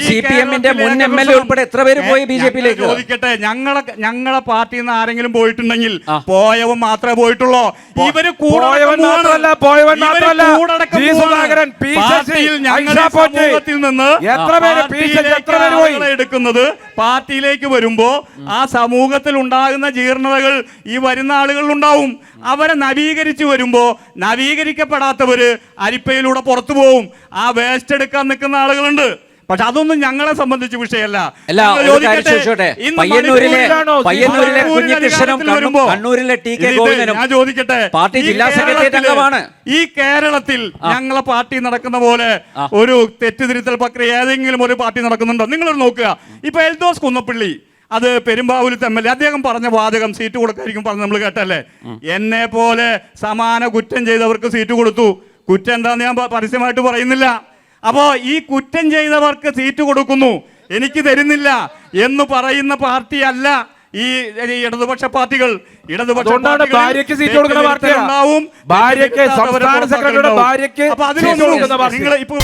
CPM-ന്റെ മുൻ MLA ഉൾപ്പെടെ എത്ര പേര് പോയി BJP-യിലേക്ക്? ചോദിക്കട്ടെ, ഞങ്ങളെ പാർട്ടിയിൽ നിന്ന് ആരെങ്കിലും പോയിട്ടുണ്ടെങ്കിൽ പോയവൻ മാത്രമേ പോയിട്ടുള്ളൂ. ഇവര് സമൂഹത്തിൽ നിന്ന് എടുക്കുന്നത് പാർട്ടിയിലേക്ക് വരുമ്പോ ആ സമൂഹത്തിൽ ഉണ്ടാകുന്ന ജീർണതകൾ ഈ വരുന്ന ആളുകളിൽ ഉണ്ടാവും. അവരെ നവീകരിച്ചു വരുമ്പോ നവീകരിക്കപ്പെടാത്തവര് അരിപ്പയിലൂടെ പുറത്തു പോവും. ആ വേസ്റ്റ് എടുക്കാൻ നിൽക്കുന്ന ആളുകളുണ്ട്. പക്ഷെ അതൊന്നും ഞങ്ങളെ സംബന്ധിച്ച് വിഷയമല്ല. ഞാൻ ചോദിക്കട്ടെ, പാർട്ടി ജില്ലാ സെക്രട്ടറി അംഗമാണ്. ഈ കേരളത്തിൽ ഞങ്ങളെ പാർട്ടി നടക്കുന്ന പോലെ ഒരു തെറ്റിദ്ധരിത്തൽ പ്രക്രിയ ഏതെങ്കിലും ഒരു പാർട്ടി നടക്കുന്നുണ്ടോ? നിങ്ങൾ നോക്കുക. ഇപ്പൊ എൽദോസ് കുന്നപ്പള്ളി, അത് പെരുമ്പാവൂരിത്തെ MLA, അദ്ദേഹം പറഞ്ഞ വാചകം സീറ്റ് കൊടുക്കായിരിക്കും പറഞ്ഞ് നമ്മൾ കേട്ടല്ലേ. എന്നെ പോലെ സമാന കുറ്റം ചെയ്തവർക്ക് സീറ്റ് കൊടുത്തു. കുറ്റം എന്താന്ന് ഞാൻ പരസ്യമായിട്ട് പറയുന്നില്ല. അപ്പോ ഈ കുറ്റം ചെയ്തവർക്ക് സീറ്റ് കൊടുക്കുന്നു, എനിക്ക് തരുന്നില്ല എന്ന് പറയുന്ന പാർട്ടി അല്ല ഈ ഇടതുപക്ഷ പാർട്ടികൾ. ഇടതുപക്ഷ ഉണ്ടാവും. അപ്പൊ അതിനൊന്നും നിങ്ങൾ ഇപ്പൊ